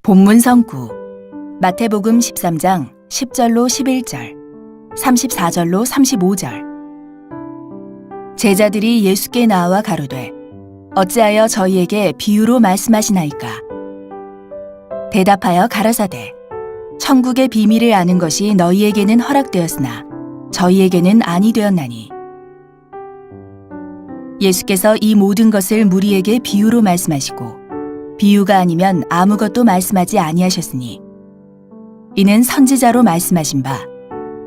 본문 성구 마태복음 13장 10절로 11절, 34절로 35절. 제자들이 예수께 나와 가로되 어찌하여 저희에게 비유로 말씀하시나이까? 대답하여 가라사대 천국의 비밀을 아는 것이 너희에게는 허락되었으나 저희에게는 아니 되었나니. 예수께서 이 모든 것을 무리에게 비유로 말씀하시고 비유가 아니면 아무것도 말씀하지 아니하셨으니 이는 선지자로 말씀하신 바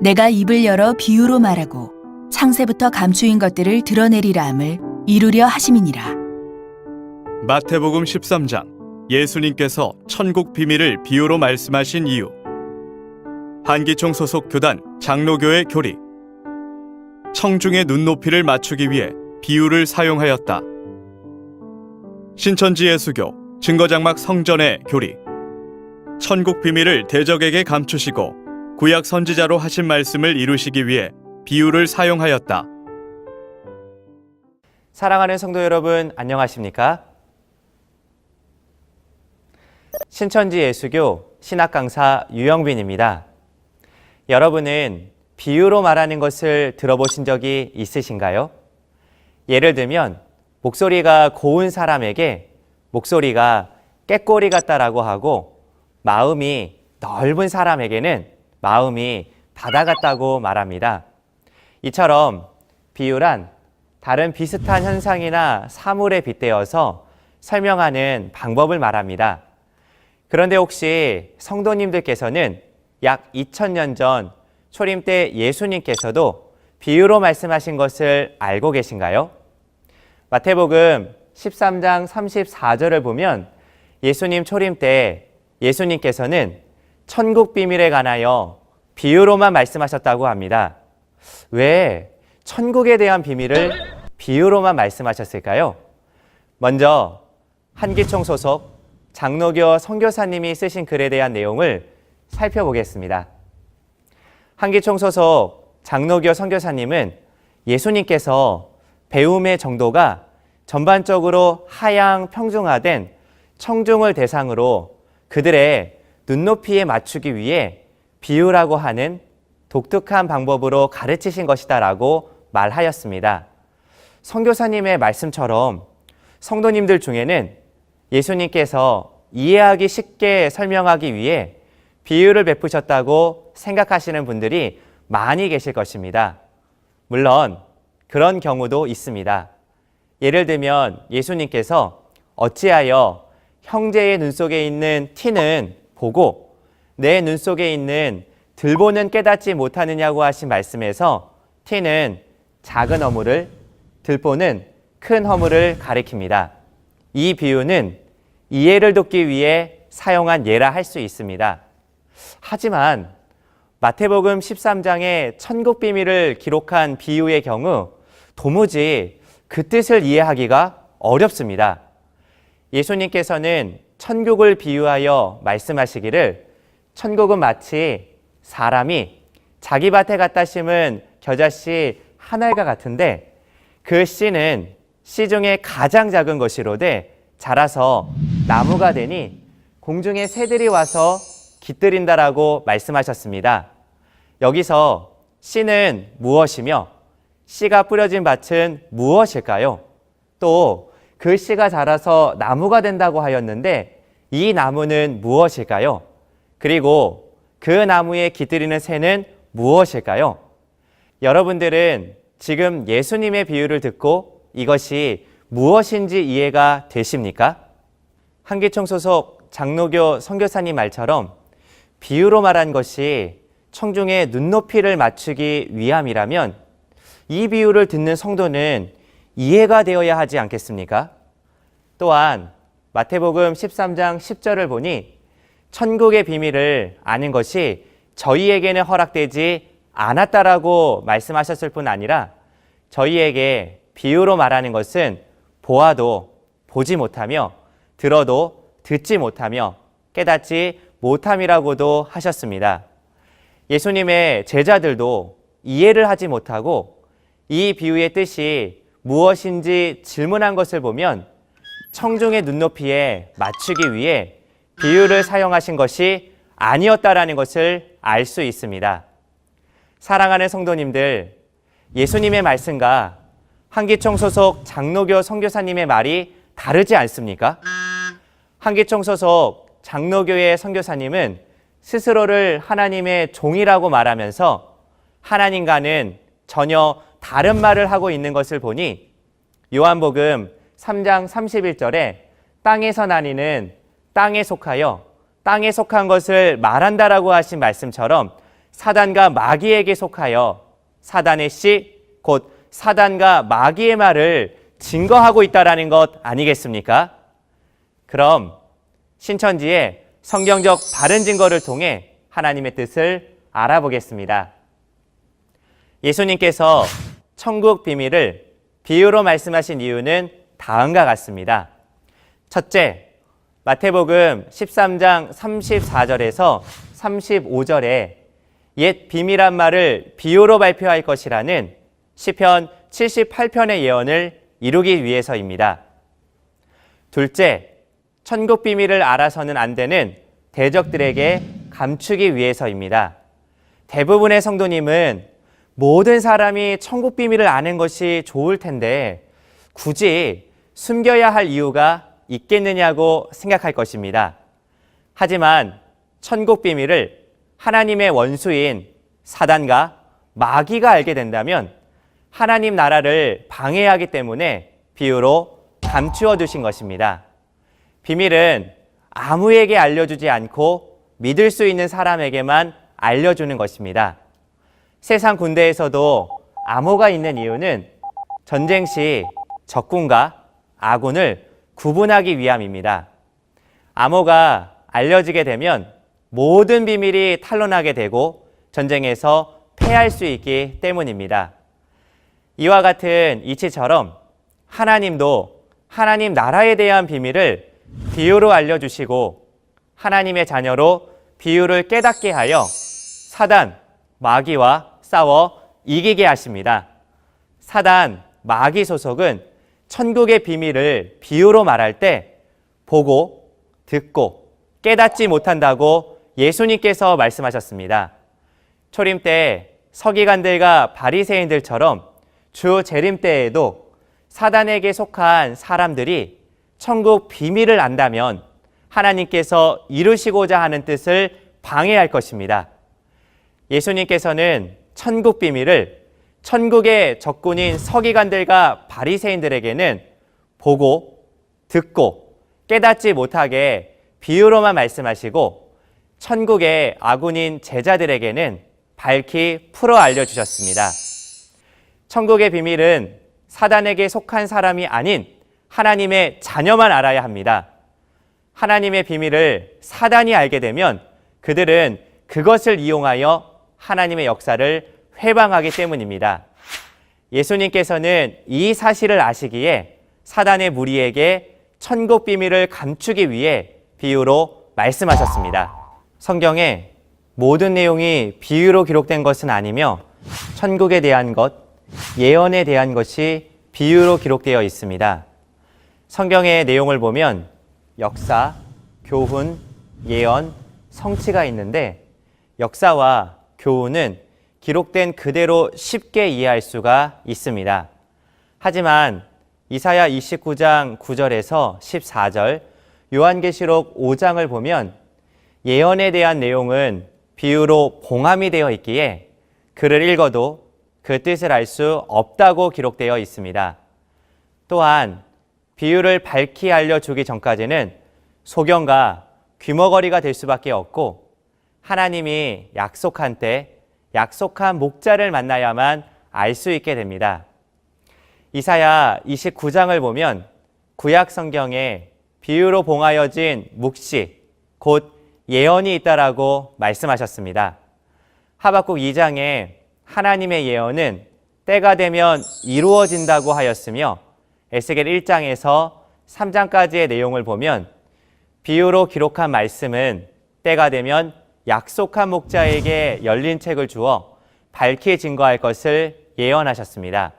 내가 입을 열어 비유로 말하고 창세부터 감추인 것들을 드러내리라 함을 이루려 하심이니라. 마태복음 13장 예수님께서 천국 비밀을 비유로 말씀하신 이유. 한기총 소속 교단 장로교의 교리. 청중의 눈높이를 맞추기 위해 비유를 사용하였다. 신천지 예수교 증거장막 성전의 교리. 천국 비밀을 대적에게 감추시고 구약 선지자로 하신 말씀을 이루시기 위해 비유를 사용하였다. 사랑하는 성도 여러분, 안녕하십니까? 신천지 예수교 신학 강사 유영빈입니다. 여러분은 비유로 말하는 것을 들어보신 적이 있으신가요? 예를 들면 목소리가 고운 사람에게 목소리가 꾀꼬리 같다라고 하고 마음이 넓은 사람에게는 마음이 바다 같다고 말합니다. 이처럼 비유란 다른 비슷한 현상이나 사물에 빗대어서 설명하는 방법을 말합니다. 그런데 혹시 성도님들께서는 약 2000년 전 초림 때 예수님께서도 비유로 말씀하신 것을 알고 계신가요? 마태복음 13장 34절을 보면 예수님 초림 때 예수님께서는 천국 비밀에 관하여 비유로만 말씀하셨다고 합니다. 왜 천국에 대한 비밀을 비유로만 말씀하셨을까요? 먼저 한기총 소속 장로교 선교사님이 쓰신 글에 대한 내용을 살펴보겠습니다. 한기총 소속 장로교 선교사님은 예수님께서 배움의 정도가 전반적으로 하향 평중화된 청중을 대상으로 그들의 눈높이에 맞추기 위해 비유라고 하는 독특한 방법으로 가르치신 것이다라고 말하였습니다. 선교사님의 말씀처럼 성도님들 중에는 예수님께서 이해하기 쉽게 설명하기 위해 비유를 베푸셨다고 생각하시는 분들이 많이 계실 것입니다. 물론 그런 경우도 있습니다. 예를 들면 예수님께서 어찌하여 형제의 눈 속에 있는 티는 보고 내 눈 속에 있는 들보는 깨닫지 못하느냐고 하신 말씀에서 티는 작은 허물을, 들보는 큰 허물을 가리킵니다. 이 비유는 이해를 돕기 위해 사용한 예라 할 수 있습니다. 하지만 마태복음 13장의 천국 비밀을 기록한 비유의 경우 도무지 그 뜻을 이해하기가 어렵습니다. 예수님께서는 천국을 비유하여 말씀하시기를 천국은 마치 사람이 자기 밭에 갖다 심은 겨자씨 한 알과 같은데 그 씨는 씨 중에 가장 작은 것이로되 자라서 나무가 되니 공중의 새들이 와서 깃들인다라고 말씀하셨습니다. 여기서 씨는 무엇이며 씨가 뿌려진 밭은 무엇일까요? 또 그 씨가 자라서 나무가 된다고 하였는데 이 나무는 무엇일까요? 그리고 그 나무에 깃들이는 새는 무엇일까요? 여러분들은 지금 예수님의 비유를 듣고 이것이 무엇인지 이해가 되십니까? 한기총 소속 장로교 선교사님 말처럼 비유로 말한 것이 청중의 눈높이를 맞추기 위함이라면 이 비유를 듣는 성도는 이해가 되어야 하지 않겠습니까? 또한 마태복음 13장 10절을 보니 천국의 비밀을 아는 것이 저희에게는 허락되지 않았다라고 말씀하셨을 뿐 아니라 저희에게 비유로 말하는 것은 보아도 보지 못하며 들어도 듣지 못하며 깨닫지 못함이라고도 하셨습니다. 예수님의 제자들도 이해를 하지 못하고 이 비유의 뜻이 무엇인지 질문한 것을 보면 청중의 눈높이에 맞추기 위해 비유를 사용하신 것이 아니었다라는 것을 알 수 있습니다. 사랑하는 성도님들, 예수님의 말씀과 한기총 소속 장로교 선교사님의 말이 다르지 않습니까? 한기총 소속 장로교의 선교사님은 스스로를 하나님의 종이라고 말하면서 하나님과는 전혀 다른 말을 하고 있는 것을 보니 요한복음 3장 31절에 땅에서 나뉘는 땅에 속하여 땅에 속한 것을 말한다라고 하신 말씀처럼 사단과 마귀에게 속하여 사단의 씨, 곧 사단과 마귀의 말을 증거하고 있다라는 것 아니겠습니까? 그럼 신천지의 성경적 바른 증거를 통해 하나님의 뜻을 알아보겠습니다. 예수님께서 천국 비밀을 비유로 말씀하신 이유는 다음과 같습니다. 첫째, 마태복음 13장 34절에서 35절에 옛 비밀한 말을 비유로 발표할 것이라는 시편 78편의 예언을 이루기 위해서입니다. 둘째, 천국 비밀을 알아서는 안 되는 대적들에게 감추기 위해서입니다. 대부분의 성도님은 모든 사람이 천국 비밀을 아는 것이 좋을 텐데 굳이 숨겨야 할 이유가 있겠느냐고 생각할 것입니다. 하지만 천국 비밀을 하나님의 원수인 사단과 마귀가 알게 된다면 하나님 나라를 방해하기 때문에 비유로 감추어 두신 것입니다. 비밀은 아무에게 알려주지 않고 믿을 수 있는 사람에게만 알려주는 것입니다. 세상 군대에서도 암호가 있는 이유는 전쟁 시 적군과 아군을 구분하기 위함입니다. 암호가 알려지게 되면 모든 비밀이 탄로나게 되고 전쟁에서 패할 수 있기 때문입니다. 이와 같은 이치처럼 하나님도 하나님 나라에 대한 비밀을 비유로 알려주시고 하나님의 자녀로 비유를 깨닫게 하여 사단, 마귀와 싸워 이기게 하십니다. 사단, 마귀 소속은 천국의 비밀을 비유로 말할 때 보고, 듣고, 깨닫지 못한다고 예수님께서 말씀하셨습니다. 초림 때 서기관들과 바리새인들처럼 주 재림 때에도 사단에게 속한 사람들이 천국 비밀을 안다면 하나님께서 이루시고자 하는 뜻을 방해할 것입니다. 예수님께서는 천국 비밀을 천국의 적군인 서기관들과 바리새인들에게는 보고, 듣고, 깨닫지 못하게 비유로만 말씀하시고 천국의 아군인 제자들에게는 밝히 풀어 알려주셨습니다. 천국의 비밀은 사단에게 속한 사람이 아닌 하나님의 자녀만 알아야 합니다. 하나님의 비밀을 사단이 알게 되면 그들은 그것을 이용하여 하나님의 역사를 회방하기 때문입니다. 예수님께서는 이 사실을 아시기에 사단의 무리에게 천국 비밀을 감추기 위해 비유로 말씀하셨습니다. 성경에 모든 내용이 비유로 기록된 것은 아니며 천국에 대한 것, 예언에 대한 것이 비유로 기록되어 있습니다. 성경의 내용을 보면 역사, 교훈, 예언, 성취가 있는데 역사와 교훈은 기록된 그대로 쉽게 이해할 수가 있습니다. 하지만 이사야 29장 9절에서 14절, 요한계시록 5장을 보면 예언에 대한 내용은 비유로 봉함이 되어 있기에 글을 읽어도 그 뜻을 알 수 없다고 기록되어 있습니다. 또한 비유를 밝히 알려주기 전까지는 소경과 귀머거리가 될 수밖에 없고 하나님이 약속한 때 약속한 목자를 만나야만 알 수 있게 됩니다. 이사야 29장을 보면 구약 성경에 비유로 봉하여진 묵시, 곧 예언이 있다라고 말씀하셨습니다. 하박국 2장에 하나님의 예언은 때가 되면 이루어진다고 하였으며 에스겔 1장에서 3장까지의 내용을 보면 비유로 기록한 말씀은 때가 되면 약속한 목자에게 열린 책을 주어 밝히 증거할 것을 예언하셨습니다.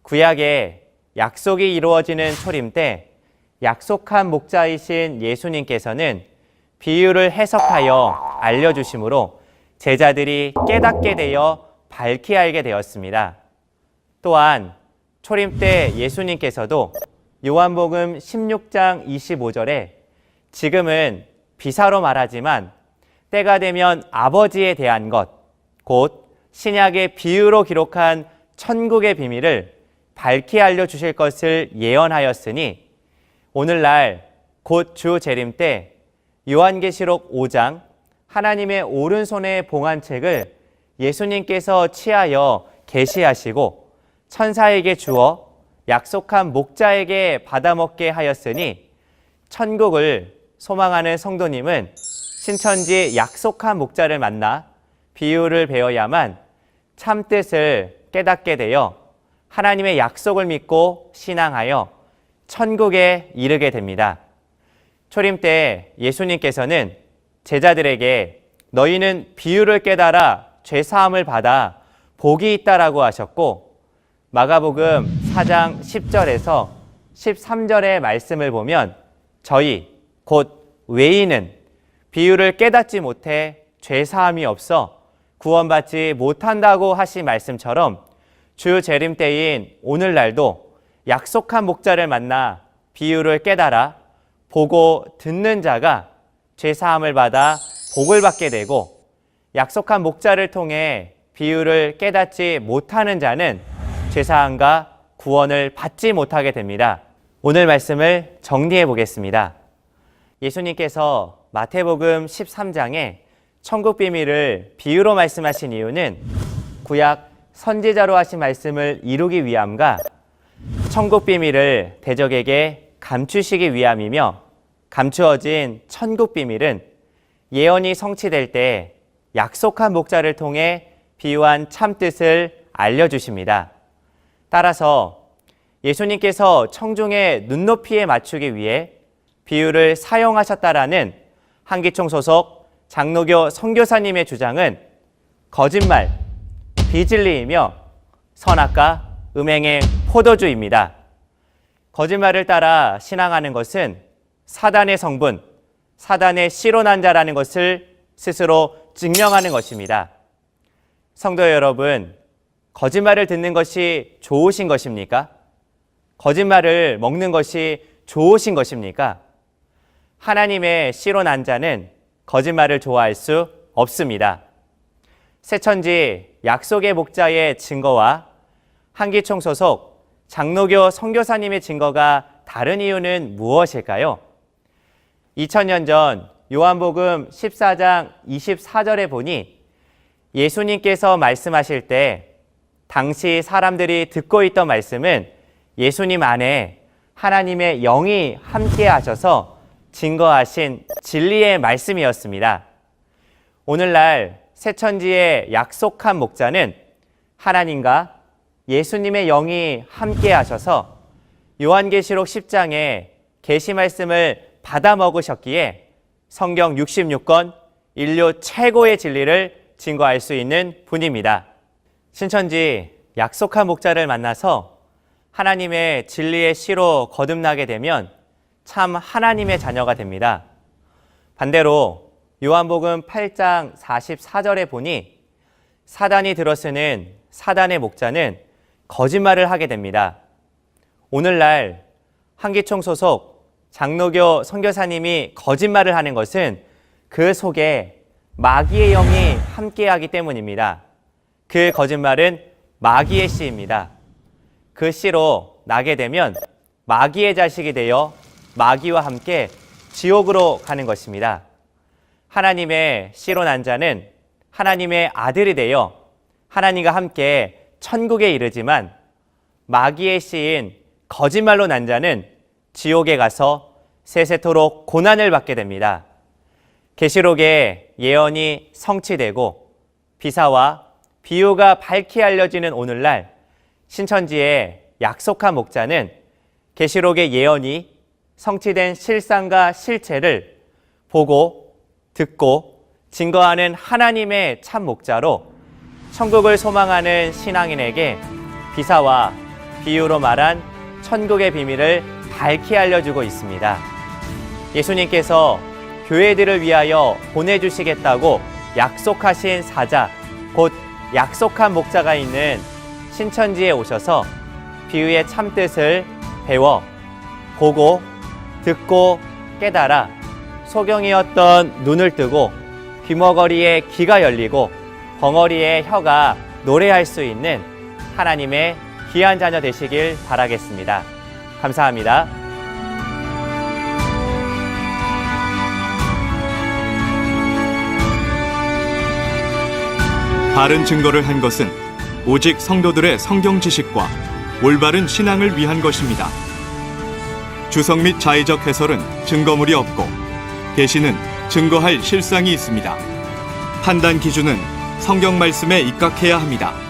구약에 약속이 이루어지는 초림 때 약속한 목자이신 예수님께서는 비유를 해석하여 알려주심으로 제자들이 깨닫게 되어 밝히 알게 되었습니다. 또한 초림 때 예수님께서도 요한복음 16장 25절에 지금은 비사로 말하지만 때가 되면 아버지에 대한 것, 곧 신약의 비유로 기록한 천국의 비밀을 밝히 알려주실 것을 예언하였으니 오늘날 곧 주 재림 때 요한계시록 5장 하나님의 오른손에 봉한 책을 예수님께서 취하여 계시하시고 천사에게 주어 약속한 목자에게 받아먹게 하였으니 천국을 소망하는 성도님은 신천지 약속한 목자를 만나 비유를 배워야만 참뜻을 깨닫게 되어 하나님의 약속을 믿고 신앙하여 천국에 이르게 됩니다. 초림 때 예수님께서는 제자들에게 너희는 비유를 깨달아 죄사함을 받아 복이 있다라고 하셨고 마가복음 4장 10절에서 13절의 말씀을 보면 저희 곧 외인은 비유를 깨닫지 못해 죄사함이 없어 구원받지 못한다고 하신 말씀처럼 주 재림 때인 오늘날도 약속한 목자를 만나 비유를 깨달아 보고 듣는 자가 죄사함을 받아 복을 받게 되고 약속한 목자를 통해 비유를 깨닫지 못하는 자는 죄사함과 구원을 받지 못하게 됩니다. 오늘 말씀을 정리해 보겠습니다. 예수님께서 마태복음 13장에 천국 비밀을 비유로 말씀하신 이유는 구약 선지자로 하신 말씀을 이루기 위함과 천국 비밀을 대적에게 감추시기 위함이며 감추어진 천국 비밀은 예언이 성취될 때 약속한 목자를 통해 비유한 참뜻을 알려주십니다. 따라서 예수님께서 청중의 눈높이에 맞추기 위해 비유를 사용하셨다라는 한기총 소속 장로교 선교사님의 주장은 거짓말, 비진리이며 선악과 음행의 포도주입니다. 거짓말을 따라 신앙하는 것은 사단의 성분, 사단의 씨로 난 자라는 것을 스스로 증명하는 것입니다. 성도 여러분, 거짓말을 듣는 것이 좋으신 것입니까? 거짓말을 먹는 것이 좋으신 것입니까? 하나님의 씨로 난 자는 거짓말을 좋아할 수 없습니다. 새천지 약속의 목자의 증거와 한기총 소속 장로교 선교사님의 증거가 다른 이유는 무엇일까요? 2000년 전 요한복음 14장 24절에 보니 예수님께서 말씀하실 때 당시 사람들이 듣고 있던 말씀은 예수님 안에 하나님의 영이 함께 하셔서 증거하신 진리의 말씀이었습니다. 오늘날 새천지의 약속한 목자는 하나님과 예수님의 영이 함께 하셔서 요한계시록 10장에 계시 말씀을 받아 먹으셨기에 성경 66권 인류 최고의 진리를 증거할 수 있는 분입니다. 신천지 약속한 목자를 만나서 하나님의 진리의 씨로 거듭나게 되면 참 하나님의 자녀가 됩니다. 반대로 요한복음 8장 44절에 보니 사단이 들어쓰는 사단의 목자는 거짓말을 하게 됩니다. 오늘날 한기총 소속 장로교 선교사님이 거짓말을 하는 것은 그 속에 마귀의 영이 함께하기 때문입니다. 그 거짓말은 마귀의 씨입니다. 그 씨로 나게 되면 마귀의 자식이 되어 마귀와 함께 지옥으로 가는 것입니다. 하나님의 씨로 난 자는 하나님의 아들이 되어 하나님과 함께 천국에 이르지만 마귀의 씨인 거짓말로 난 자는 지옥에 가서 세세토록 고난을 받게 됩니다. 계시록의 예언이 성취되고 비사와 비유가 밝히 알려지는 오늘날 신천지의 약속한 목자는 계시록의 예언이 성취된 실상과 실체를 보고 듣고 증거하는 하나님의 참 목자로 천국을 소망하는 신앙인에게 비사와 비유로 말한 천국의 비밀을 밝히 알려주고 있습니다. 예수님께서 교회들을 위하여 보내주시겠다고 약속하신 사자, 곧 약속한 목자가 있는 신천지에 오셔서 비유의 참뜻을 배워 보고 듣고 깨달아 소경이었던 눈을 뜨고 귀머거리의 귀가 열리고 벙어리의 혀가 노래할 수 있는 하나님의 귀한 자녀 되시길 바라겠습니다. 감사합니다. 바른 증거를 한 것은 오직 성도들의 성경 지식과 올바른 신앙을 위한 것입니다. 주석 및 자의적 해설은 증거물이 없고 계시는 증거할 실상이 있습니다. 판단 기준은 성경 말씀에 입각해야 합니다.